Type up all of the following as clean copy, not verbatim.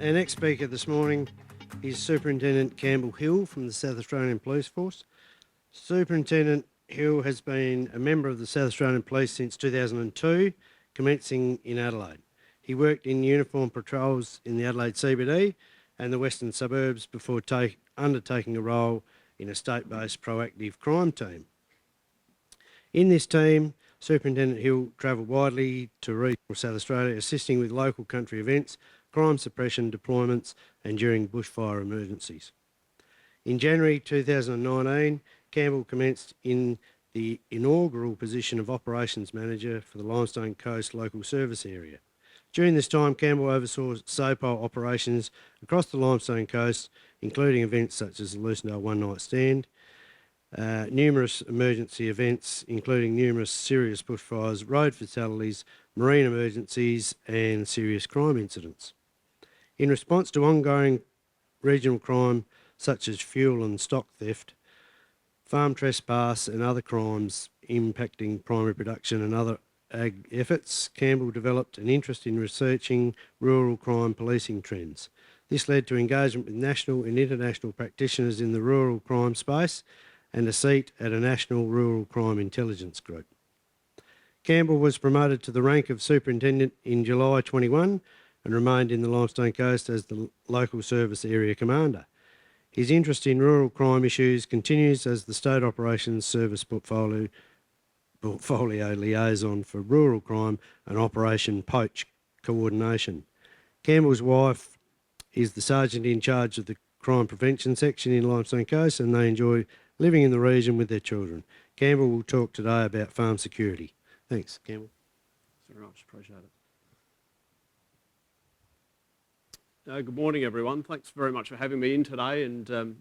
Our next speaker this morning is Superintendent Campbell Hill from the South Australian Police Force. Superintendent Hill has been a member of the South Australian Police since 2002, commencing in Adelaide. He worked in uniform patrols in the Adelaide CBD and the western suburbs before undertaking a role in a state-based proactive crime team. In this team, Superintendent Hill travelled widely to regional South Australia, assisting with local country events, crime suppression deployments and during bushfire emergencies. In January 2019, Campbell commenced in the inaugural position of Operations Manager for the Limestone Coast Local Service Area. During this time, Campbell oversaw SOPO operations across the Limestone Coast, including events such as the Lucindale One Night Stand, numerous emergency events, including numerous serious bushfires, road fatalities, marine emergencies and serious crime incidents. In response to ongoing regional crime such as fuel and stock theft, farm trespass and other crimes impacting primary production and other ag efforts, Campbell developed an interest in researching rural crime policing trends. This led to engagement with national and international practitioners in the rural crime space and a seat at a national rural crime intelligence group. Campbell was promoted to the rank of Superintendent in July 21 and remained in the Limestone Coast as the Local Service Area Commander. His interest in rural crime issues continues as the State Operations Service Portfolio Liaison for Rural Crime and Operation Poach Coordination. Campbell's wife is the Sergeant in charge of the Crime Prevention Section in Limestone Coast and they enjoy living in the region with their children. Campbell will talk today about farm security. Thanks, Campbell. Thanks very much, appreciate it. Good morning, everyone. Thanks very much for having me in today, and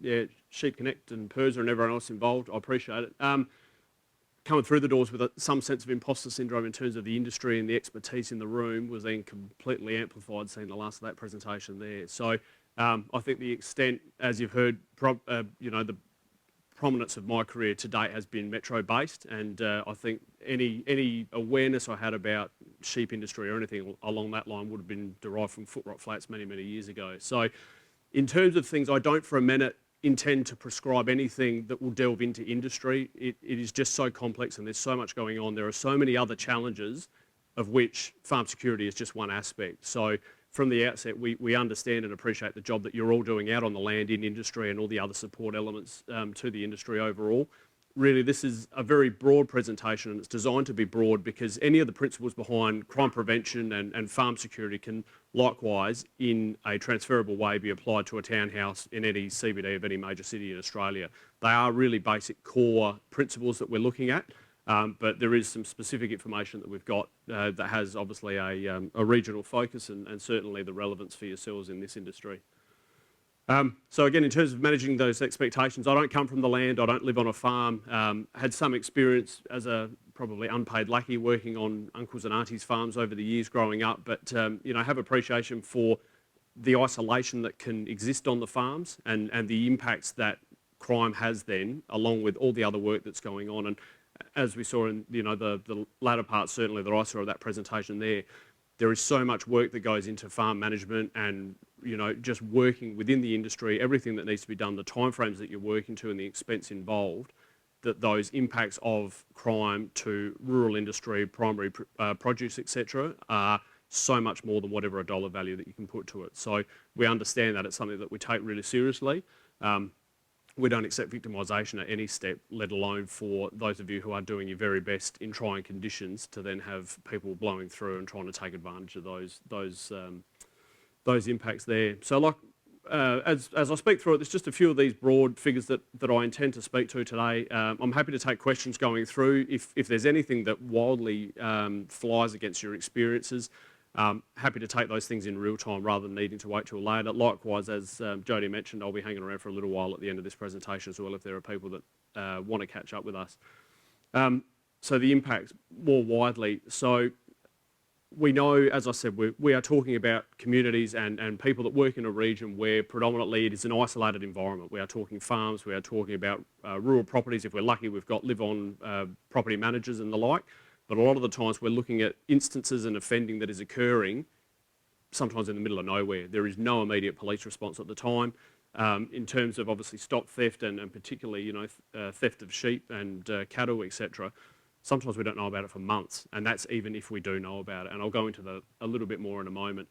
Sheep Connect and PIRSA and everyone else involved, I appreciate it. Coming through the doors with some sense of imposter syndrome in terms of the industry and the expertise in the room was then completely amplified seeing the last of that presentation there. So I think the extent, as you've heard, the prominence of my career to date has been metro-based, and I think any awareness I had about sheep industry or anything along that line would have been derived from Footrot Flats many, many years ago. So in terms of things, I don't for a minute intend to prescribe anything that will delve into industry. It is just so complex and there's so much going on. There are so many other challenges of which farm security is just one aspect. So from the outset, we understand and appreciate the job that you're all doing out on the land in industry and all the other support elements to the industry overall. Really, this is a very broad presentation and it's designed to be broad because any of the principles behind crime prevention and farm security can likewise, in a transferable way, be applied to a townhouse in any CBD of any major city in Australia. They are really basic core principles that we're looking at, but there is some specific information that we've got that has obviously a regional focus and certainly the relevance for yourselves in this industry. So again, in terms of managing those expectations, I don't come from the land, I don't live on a farm, had some experience as a probably unpaid lackey working on uncles and aunties' farms over the years growing up, but have appreciation for the isolation that can exist on the farms and the impacts that crime has then, along with all the other work that's going on. And as we saw in the latter part, certainly that I saw of that presentation there is so much work that goes into farm management and just working within the industry, everything that needs to be done, the timeframes that you're working to and the expense involved, that those impacts of crime to rural industry, primary produce, etc., are so much more than whatever a dollar value that you can put to it. So we understand that it's something that we take really seriously. We don't accept victimisation at any step, let alone for those of you who are doing your very best in trying conditions to then have people blowing through and trying to take advantage of those impacts there. So as I speak through it, there's just a few of these broad figures that I intend to speak to today. I'm happy to take questions going through. If there's anything that wildly flies against your experiences, happy to take those things in real time rather than needing to wait till later. Likewise, as Jodie mentioned, I'll be hanging around for a little while at the end of this presentation as well if there are people that want to catch up with us. So the impacts more widely. So we know, as I said, we are talking about communities and people that work in a region where predominantly it is an isolated environment. We are talking farms, we are talking about rural properties. If we're lucky, we've got live-on property managers and the like. But a lot of the times we're looking at instances and offending that is occurring sometimes in the middle of nowhere. There is no immediate police response at the time. In terms of obviously stock theft and particularly, theft of sheep and cattle, etc. Sometimes we don't know about it for months, and that's even if we do know about it. And I'll go into a little bit more in a moment.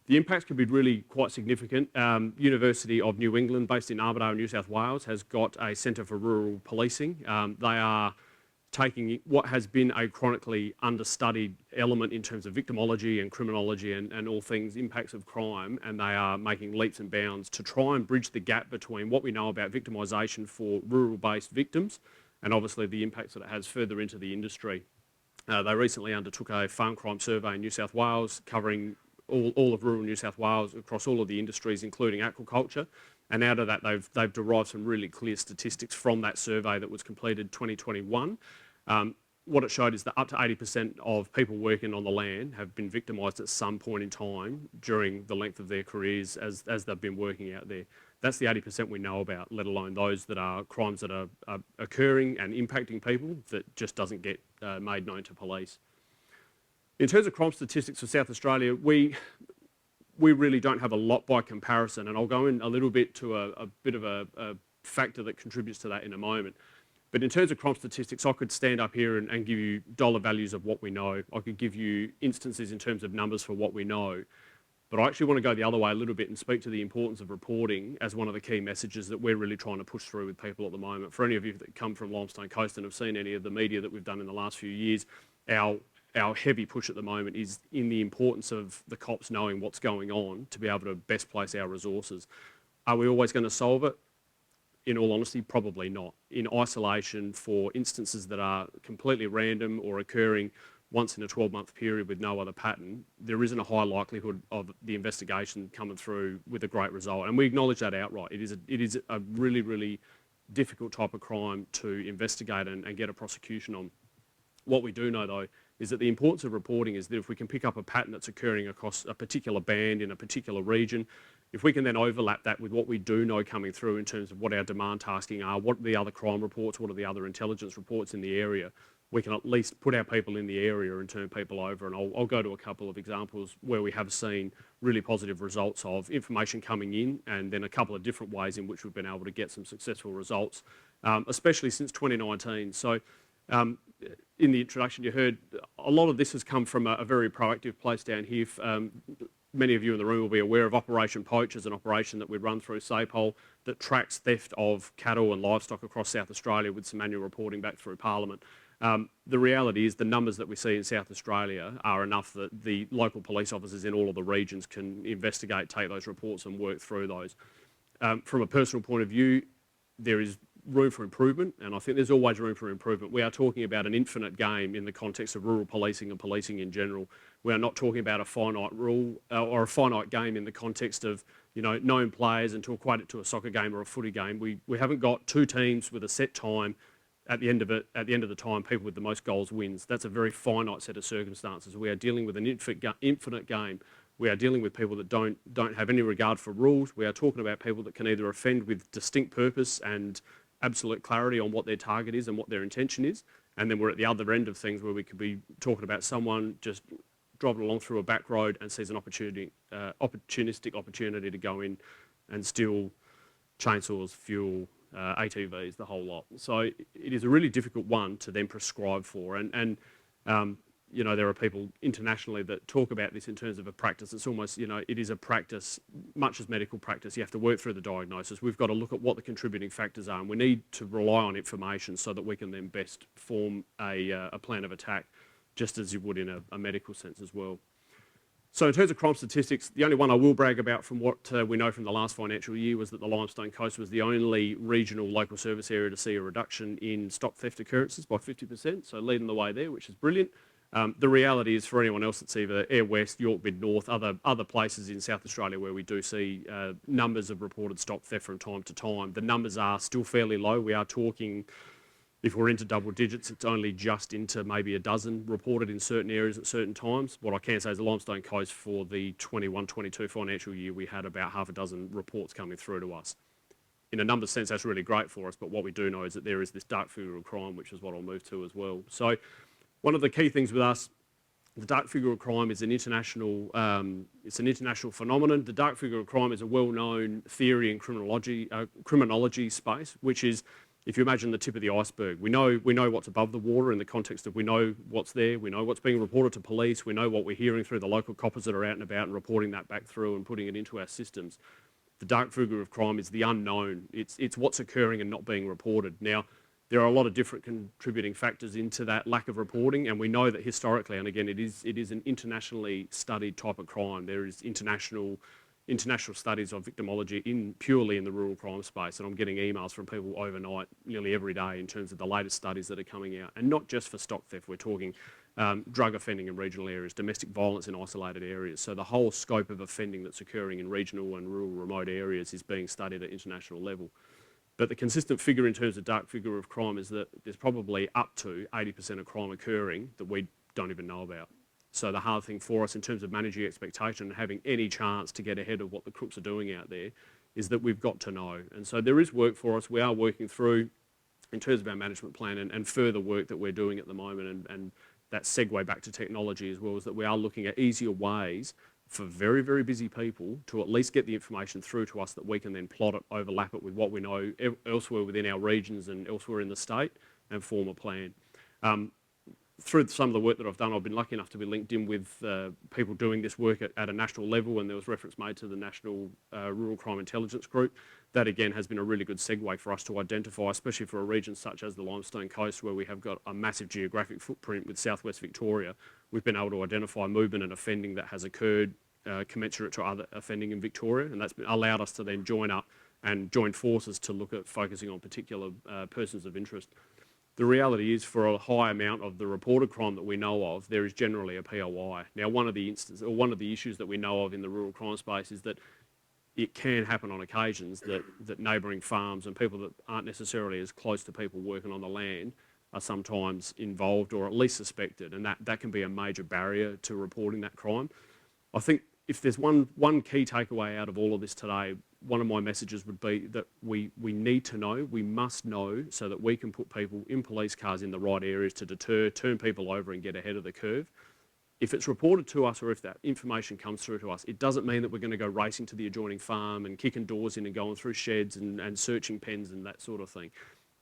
The impacts can be really quite significant. University of New England, based in Armidale, New South Wales, has got a Centre for Rural Policing. They are taking what has been a chronically understudied element in terms of victimology and criminology and all things impacts of crime, and they are making leaps and bounds to try and bridge the gap between what we know about victimisation for rural-based victims and obviously the impacts that it has further into the industry. They recently undertook a farm crime survey in New South Wales covering all of rural New South Wales across all of the industries, including aquaculture. And out of that, they've derived some really clear statistics from that survey that was completed 2021. What it showed is that up to 80% of people working on the land have been victimised at some point in time during the length of their careers as they've been working out there. That's the 80% we know about, let alone those that are crimes that are occurring and impacting people that just doesn't get made known to police. In terms of crime statistics for South Australia, we really don't have a lot by comparison, and I'll go in a little bit to a bit of a factor that contributes to that in a moment. But in terms of crime statistics, I could stand up here and give you dollar values of what we know. I could give you instances in terms of numbers for what we know. But I actually want to go the other way a little bit and speak to the importance of reporting as one of the key messages that we're really trying to push through with people at the moment. For any of you that come from Limestone Coast and have seen any of the media that we've done in the last few years, our heavy push at the moment is in the importance of the cops knowing what's going on to be able to best place our resources. Are we always going to solve it? In all honesty, probably not. In isolation for instances that are completely random or occurring once in a 12-month period with no other pattern, there isn't a high likelihood of the investigation coming through with a great result. And we acknowledge that outright. It is a really, really difficult type of crime to investigate and get a prosecution on. What we do know, though, is that the importance of reporting is that if we can pick up a pattern that's occurring across a particular band in a particular region, if we can then overlap that with what we do know coming through in terms of what our demand tasking are, what are the other crime reports, what are the other intelligence reports in the area, we can at least put our people in the area and turn people over. And I'll go to a couple of examples where we have seen really positive results of information coming in, and then a couple of different ways in which we've been able to get some successful results, especially since 2019. So in the introduction you heard, a lot of this has come from a very proactive place down here. Many of you in the room will be aware of Operation Poach as an operation that we run through SAPOL that tracks theft of cattle and livestock across South Australia with some annual reporting back through Parliament. The reality is the numbers that we see in South Australia are enough that the local police officers in all of the regions can investigate, take those reports and work through those. From a personal point of view, there is room for improvement, and I think there's always room for improvement. We are talking about an infinite game in the context of rural policing and policing in general. We are not talking about a finite rule or a finite game in the context of known players, and to equate it to a soccer game or a footy game. We haven't got two teams with a set time. At the end of the time, people with the most goals wins. That's a very finite set of circumstances. We are dealing with an infinite game. We are dealing with people that don't have any regard for rules. We are talking about people that can either offend with distinct purpose and absolute clarity on what their target is and what their intention is. And then we're at the other end of things where we could be talking about someone just driving along through a back road and sees an opportunistic opportunity to go in and steal chainsaws, fuel, ATVs, the whole lot. So it is a really difficult one to then prescribe for. And there are people internationally that talk about this in terms of a practice. It's almost, it is a practice, much as medical practice. You have to work through the diagnosis. We've got to look at what the contributing factors are, and we need to rely on information so that we can then best form a plan of attack, just as you would in a medical sense as well. So in terms of crime statistics, the only one I will brag about from what we know from the last financial year was that the Limestone Coast was the only regional local service area to see a reduction in stock theft occurrences by 50%, so leading the way there, which is brilliant. The reality is, for anyone else that's either Air West, York Mid North, other places in South Australia where we do see numbers of reported stock theft from time to time, the numbers are still fairly low. We are talking, if we're into double digits, it's only just into maybe a dozen reported in certain areas at certain times. What I can say is the Limestone Coast for the 21-22 financial year, we had about half a dozen reports coming through to us. In a numbers sense, that's really great for us, but what we do know is that there is this dark figure of crime, which is what I'll move to as well. So one of the key things with us The dark figure of crime is an international, it's an international phenomenon. The dark figure of crime is a well-known theory in criminology space, which is, if you imagine the tip of the iceberg, we know what's above the water in the context of we know what's there, we know what's being reported to police, we know what we're hearing through the local coppers that are out and about and reporting that back through and putting it into our systems. The dark figure of crime is the unknown. It's what's occurring and not being reported. Now, there are a lot of different contributing factors into that lack of reporting, and we know that historically, and again, it is an internationally studied type of crime. There is international studies of victimology purely in the rural crime space, and I'm getting emails from people overnight, nearly every day, in terms of the latest studies that are coming out, and not just for stock theft. We're talking drug offending in regional areas, domestic violence in isolated areas. So the whole scope of offending that's occurring in regional and rural remote areas is being studied at international level. But the consistent figure in terms of dark figure of crime is that there's probably up to 80% of crime occurring that we don't even know about. So the hard thing for us in terms of managing expectation and having any chance to get ahead of what the crooks are doing out there is that we've got to know. And so there is work for us. We are working through, in terms of our management plan and further work that we're doing at the moment, and that segue back to technology as well, is that we are looking at easier ways for very, very busy people to at least get the information through to us that we can then plot it, overlap it with what we know elsewhere within our regions and elsewhere in the state and form a plan. Through some of the work that I've done, I've been lucky enough to be linked in with people doing this work at a national level, and there was reference made to the National Rural Crime Intelligence Group. That again has been a really good segue for us to identify, especially for a region such as the Limestone Coast, where we have got a massive geographic footprint with southwest Victoria. We've been able to identify movement and offending that has occurred commensurate to other offending in Victoria, and that's allowed us to then join up and join forces to look at focusing on particular persons of interest. The reality is, for a high amount of the reported crime that we know of, there is generally a POI. Now, one of the issues that we know of in the rural crime space is that it can happen on occasions that neighbouring farms and people that aren't necessarily as close to people working on the land are sometimes involved or at least suspected, and that can be a major barrier to reporting that crime. I think if there's one key takeaway out of all of this today, one of my messages would be that we need to know, we must know, so that we can put people in police cars in the right areas to deter, turn people over and get ahead of the curve. If it's reported to us or if that information comes through to us, it doesn't mean that we're going to go racing to the adjoining farm and kicking doors in and going through sheds and searching pens and that sort of thing.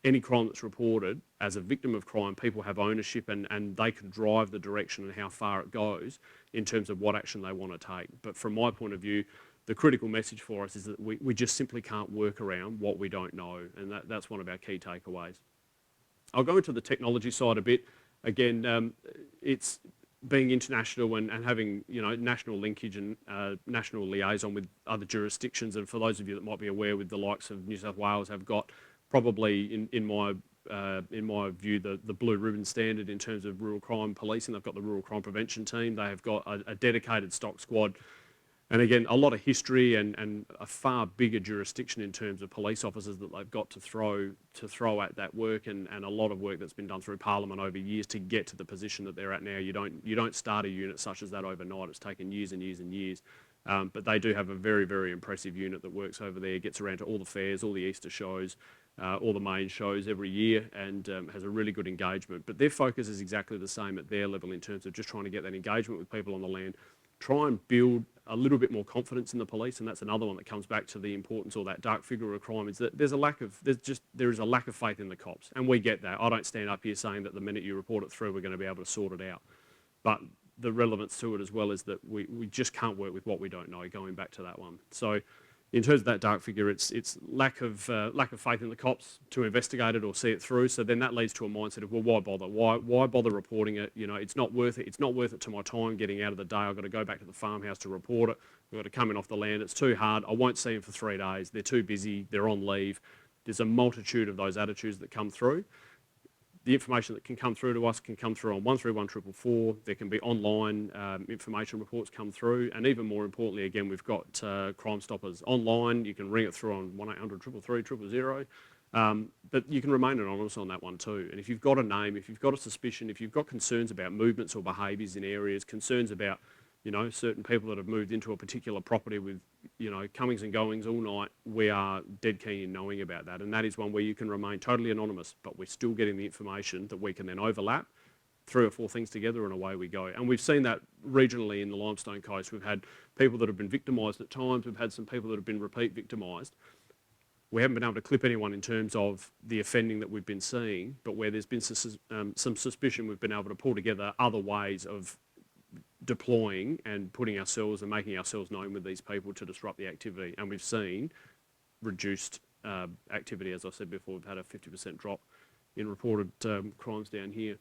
Any crime that's reported, as a victim of crime, people have ownership and they can drive the direction and how far it goes in terms of what action they want to take. But from my point of view, the critical message for us is that we just simply can't work around what we don't know, and that's one of our key takeaways. I'll go into the technology side a bit. Again, it's being international and having national linkage and national liaison with other jurisdictions. And for those of you that might be aware, with the likes of New South Wales, have got probably in my view the blue ribbon standard in terms of rural crime policing. They've got the rural crime prevention team. They have got a dedicated stock squad. And again, a lot of history and a far bigger jurisdiction in terms of police officers that they've got to throw at that work, and a lot of work that's been done through Parliament over years to get to the position that they're at now. You don't start a unit such as that overnight. It's taken years and years and years. But they do have a very, very impressive unit that works over there, gets around to all the fairs, all the Easter shows, all the main shows every year, and has a really good engagement. But their focus is exactly the same at their level in terms of just trying to get that engagement with people on the land, try and build a little bit more confidence in the police. And that's another one that comes back to the importance, or that dark figure of crime, is that there is a lack of faith in the cops, and we get that. I don't stand up here saying that the minute you report it through we're going to be able to sort it out, but the relevance to it as well is that we just can't work with what we don't know, going back to that one. So in terms of that dark figure, it's lack of faith in the cops to investigate it or see it through. So then that leads to a mindset of, well, why bother? Why bother reporting it? It's not worth it. It's not worth it to my time getting out of the day. I've got to go back to the farmhouse to report it. I've got to come in off the land. It's too hard. I won't see them for 3 days. They're too busy. They're on leave. There's a multitude of those attitudes that come through. The information that can come through to us can come through on 131444. There can be online information reports come through. And even more importantly, again, we've got Crime Stoppers online. You can ring it through on 1800 333 000. But you can remain anonymous on that one too. And if you've got a name, if you've got a suspicion, if you've got concerns about movements or behaviours in areas, concerns about certain people that have moved into a particular property with, comings and goings all night, we are dead keen in knowing about that. And that is one where you can remain totally anonymous, but we're still getting the information that we can then overlap 3 or 4 things together and away we go. And we've seen that regionally in the Limestone Coast. We've had people that have been victimised at times. We've had some people that have been repeat victimised. We haven't been able to clip anyone in terms of the offending that we've been seeing, but where there's been some suspicion, we've been able to pull together other ways of deploying and putting ourselves and making ourselves known with these people to disrupt the activity. And we've seen reduced activity. As I said before, we've had a 50% drop in reported crimes down here.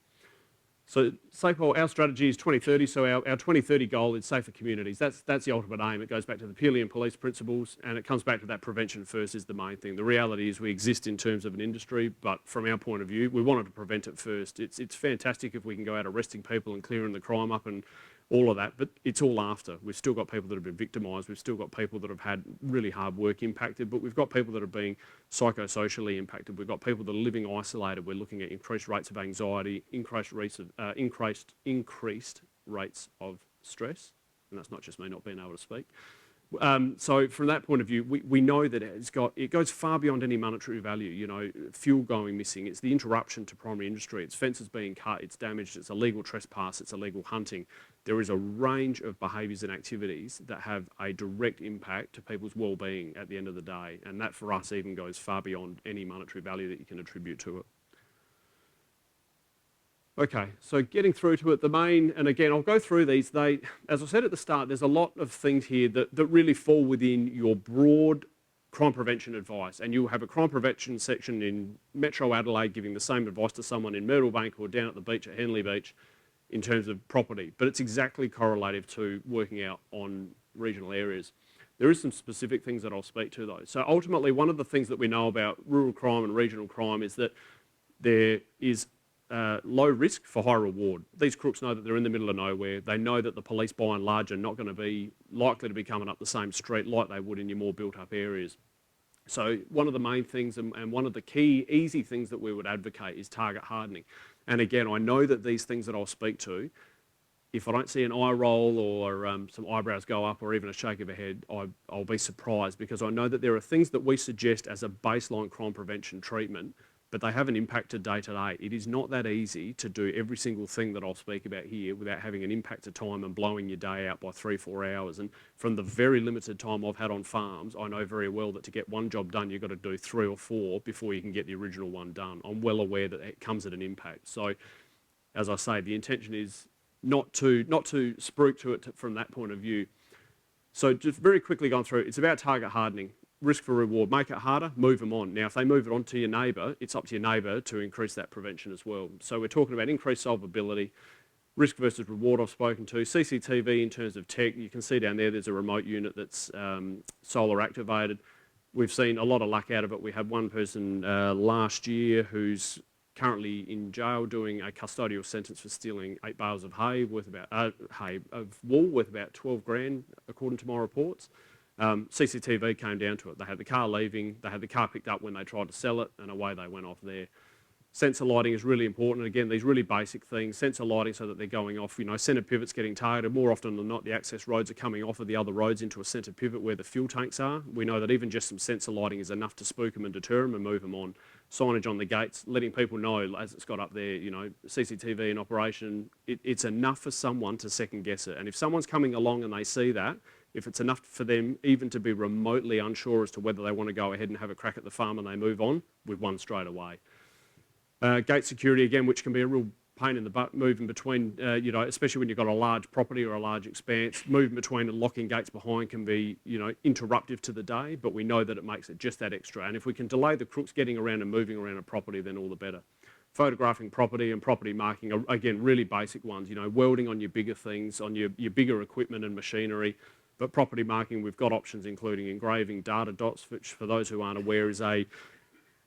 So SAPOL, our strategy is 2030, so our 2030 goal is safer communities. That's the ultimate aim. It goes back to the Pelion police principles, and it comes back to that prevention first is the main thing. The reality is we exist in terms of an industry, but from our point of view, we wanted to prevent it first. It's fantastic if we can go out arresting people and clearing the crime up and all of that, but it's all after. We've still got people that have been victimised, we've still got people that have had really hard work impacted, but we've got people that are being psychosocially impacted, we've got people that are living isolated, we're looking at increased rates of anxiety, increased rates of stress, and that's not just me not being able to speak. So from that point of view, we know that it goes far beyond any monetary value. You know, fuel going missing, it's the interruption to primary industry, it's fences being cut, it's damaged, it's illegal trespass, it's illegal hunting. There is a range of behaviours and activities that have a direct impact to people's well-being at the end of the day, and that for us even goes far beyond any monetary value that you can attribute to it. Okay, so getting through to it, the main, and again, I'll go through these. As I said at the start, there's a lot of things here that really fall within your broad crime prevention advice. And you'll have a crime prevention section in Metro Adelaide giving the same advice to someone in Myrtle Bank or down at the beach at Henley Beach in terms of property. But it's exactly correlative to working out on regional areas. There is some specific things that I'll speak to though. So ultimately, one of the things that we know about rural crime and regional crime is that there is low risk for high reward. These crooks know that they're in the middle of nowhere. They know that the police by and large are not going to be likely to be coming up the same street like they would in your more built up areas. So one of the main things and one of the key easy things that we would advocate is target hardening. And again, I know that these things that I'll speak to, if I don't see an eye roll or some eyebrows go up or even a shake of a head, I'll be surprised, because I know that there are things that we suggest as a baseline crime prevention treatment, but they have an impact to day to day. It is not that easy to do every single thing that I'll speak about here without having an impact to time and blowing your day out by 3-4 hours. And from the very limited time I've had on farms, I know very well that to get one job done, you've got to do 3 or 4 before you can get the original one done. I'm well aware that it comes at an impact. So, as I say, the intention is not to spruik to it from that point of view. So just very quickly going through, it's about target hardening. Risk for reward, make it harder, move them on. Now, if they move it on to your neighbour, it's up to your neighbour to increase that prevention as well. So we're talking about increased solvability, risk versus reward I've spoken to, CCTV in terms of tech. You can see down there's a remote unit that's solar activated. We've seen a lot of luck out of it. We had one person last year who's currently in jail doing a custodial sentence for stealing 8 bales of hay worth about wool worth about 12 grand, according to my reports. CCTV came down to it. They had the car leaving, they had the car picked up when they tried to sell it, and away they went off there. Sensor lighting is really important. Again, these really basic things, sensor lighting so that they're going off, centre pivots getting targeted. More often than not, the access roads are coming off of the other roads into a centre pivot where the fuel tanks are. We know that even just some sensor lighting is enough to spook them and deter them and move them on. Signage on the gates, letting people know, as it's got up there, CCTV in operation, it's enough for someone to second guess it. And if someone's coming along and they see that, if it's enough for them even to be remotely unsure as to whether they want to go ahead and have a crack at the farm and they move on, we've won straight away. Gate security, again, which can be a real pain in the butt, moving between, especially when you've got a large property or a large expanse, moving between and locking gates behind can be, interruptive to the day, but we know that it makes it just that extra. And if we can delay the crooks getting around and moving around a property, then all the better. Photographing property and property marking are, again, really basic ones, welding on your bigger things, on your bigger equipment and machinery. But property marking, we've got options including engraving data dots, which for those who aren't aware is a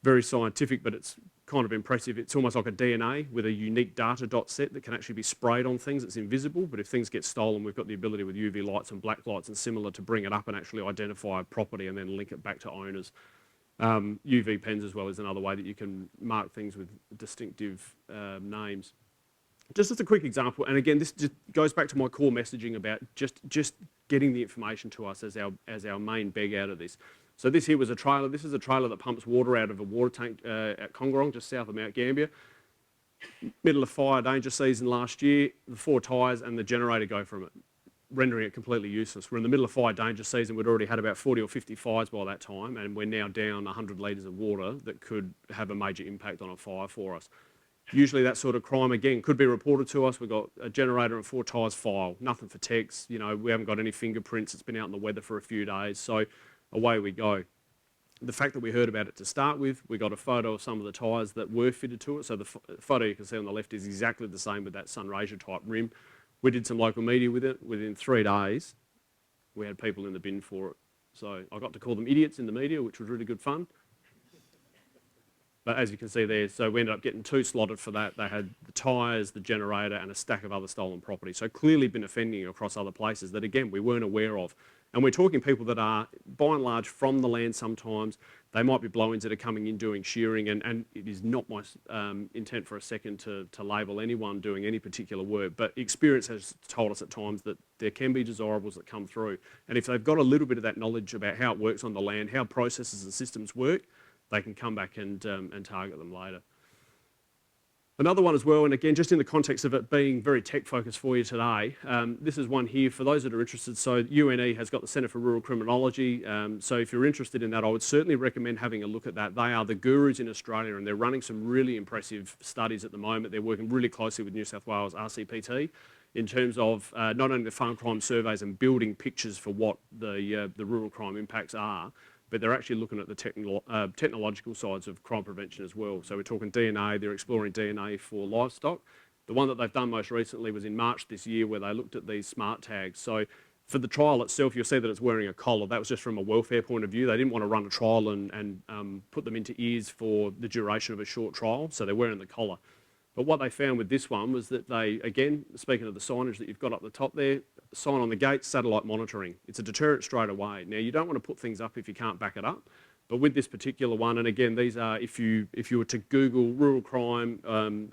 very scientific, but it's kind of impressive. It's almost like a DNA with a unique data dot set that can actually be sprayed on things. It's invisible, but if things get stolen, we've got the ability with UV lights and black lights and similar to bring it up and actually identify a property and then link it back to owners. UV pens as well is another way that you can mark things with distinctive names. Just as a quick example, and again, this just goes back to my core messaging about just getting the information to us as our main beg out of this. So this here was a trailer. This is a trailer that pumps water out of a water tank at Congarong, just south of Mount Gambier. Middle of fire danger season last year, the 4 tyres and the generator go from it, rendering it completely useless. We're in the middle of fire danger season. We'd already had about 40 or 50 fires by that time, and we're now down 100 litres of water that could have a major impact on a fire for us. Usually that sort of crime, again, could be reported to us. We've got a generator and 4 tyres file, nothing for techs. You know, we haven't got any fingerprints. It's been out in the weather for a few days, so away we go. The fact that we heard about it to start with, we got a photo of some of the tyres that were fitted to it. So the photo you can see on the left is exactly the same with that Sunraysia type rim. We did some local media with it. Within 3 days, we had people in the bin for it. So I got to call them idiots in the media, which was really good fun. But as you can see there, so we ended up getting 2 slotted for that. They had the tyres, the generator, and a stack of other stolen property. So clearly been offending across other places that, again, we weren't aware of. And we're talking people that are, by and large, from the land sometimes. They might be blow-ins that are coming in doing shearing, and it is not my intent for a second to label anyone doing any particular work, but experience has told us at times that there can be desirables that come through. And if they've got a little bit of that knowledge about how it works on the land, how processes and systems work, they can come back and target them later. Another one as well, and again, just in the context of it being very tech-focused for you today, this is one here for those that are interested. So UNE has got the Centre for Rural Criminology. So if you're interested in that, I would certainly recommend having a look at that. They are the gurus in Australia, and they're running some really impressive studies at the moment. They're working really closely with New South Wales RCPT in terms of not only the farm crime surveys and building pictures for what the rural crime impacts are, but they're actually looking at the technological sides of crime prevention as well. So we're talking DNA, they're exploring DNA for livestock. The one that they've done most recently was in March this year, where they looked at these smart tags. So for the trial itself, you'll see that it's wearing a collar. That was just from a welfare point of view. They didn't want to run a trial and put them into ears for the duration of a short trial, so they're wearing the collar. But what they found with this one was that they, again, speaking of the signage that you've got up the top there, sign on the gate, satellite monitoring. It's a deterrent straight away. Now, you don't want to put things up if you can't back it up, but with this particular one, and again, these are, if you were to Google rural crime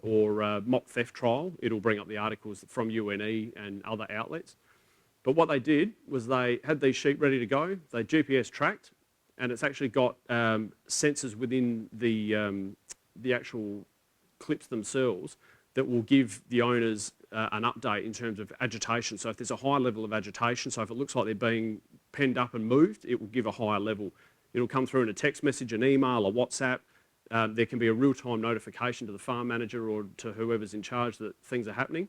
or mock theft trial, it'll bring up the articles from UNE and other outlets. But what they did was they had these sheep ready to go, they GPS tracked, and it's actually got sensors within the actual clips themselves that will give the owners an update in terms of agitation. So if there's a high level of agitation, so if it looks like they're being penned up and moved, it will give a higher level. It'll come through in a text message, an email, a WhatsApp. There can be a real-time notification to the farm manager or to whoever's in charge that things are happening.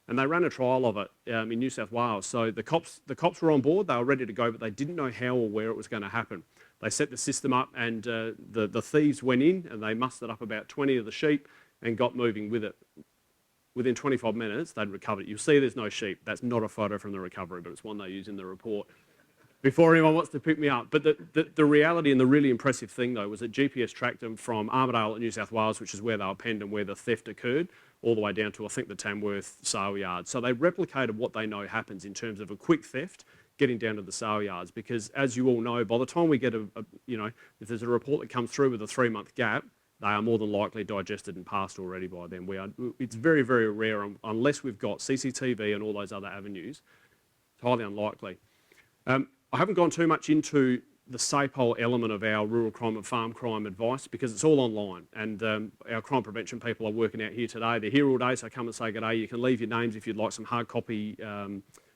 And they ran a trial of it in New South Wales. So the cops were on board, they were ready to go, but they didn't know how or where it was going to happen. They set the system up, and the thieves went in and they mustered up about 20 of the sheep and got moving with it. Within 25 minutes, they'd recovered it. You'll see there's no sheep. That's not a photo from the recovery, but it's one they use in the report before anyone wants to pick me up. But the reality and the really impressive thing, though, was that GPS tracked them from Armidale at New South Wales, which is where they were penned and where the theft occurred, all the way down to, I think, the Tamworth sale yard. So they replicated what they know happens in terms of a quick theft, getting down to the sale yards. Because as you all know, by the time we get if there's a report that comes through with a 3-month gap, they are more than likely digested and passed already by then. It's very, very rare, unless we've got CCTV and all those other avenues. It's highly unlikely. I haven't gone too much into the SAPOL element of our rural crime and farm crime advice because it's all online, and our crime prevention people are working out here today. They're here all day, so come and say good day. You can leave your names if you'd like some hard copy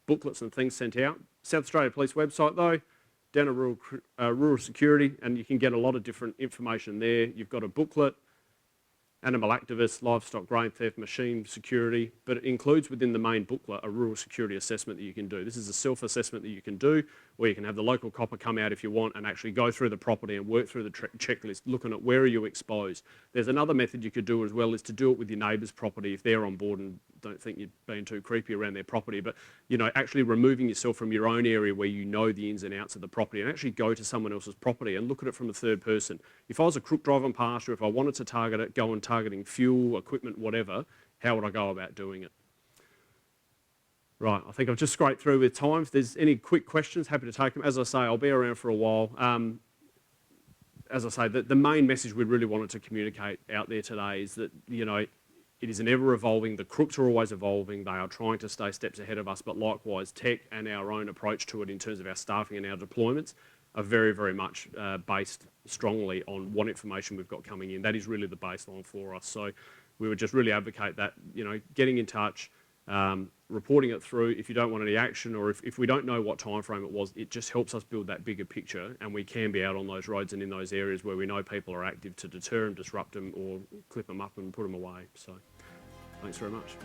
booklets and things sent out. South Australia Police website, though, down at rural security, and you can get a lot of different information there. You've got a booklet, animal activists, livestock, grain theft, machine security, but it includes within the main booklet a rural security assessment that you can do. This is a self-assessment that you can do, where you can have the local copper come out if you want and actually go through the property and work through the checklist, looking at where are you exposed. There's another method you could do as well, is to do it with your neighbour's property if they're on board and don't think you're being too creepy around their property, but actually removing yourself from your own area where you know the ins and outs of the property, and actually go to someone else's property and look at it from a third person. If I was a crook driving past, or if I wanted to target it, go and targeting fuel, equipment, whatever, how would I go about doing it? Right, I think I've just scraped through with time. If there's any quick questions, happy to take them. As I say, I'll be around for a while. As I say, the main message we really wanted to communicate out there today is that, it is an ever-evolving, the crooks are always evolving, they are trying to stay steps ahead of us, but likewise tech and our own approach to it in terms of our staffing and our deployments are very, very much based strongly on what information we've got coming in. That is really the baseline for us. So we would just really advocate that, getting in touch, reporting it through. If you don't want any action, or if we don't know what time frame it was, it just helps us build that bigger picture, and we can be out on those roads and in those areas where we know people are active to deter and disrupt them or clip them up and put them away. So thanks very much.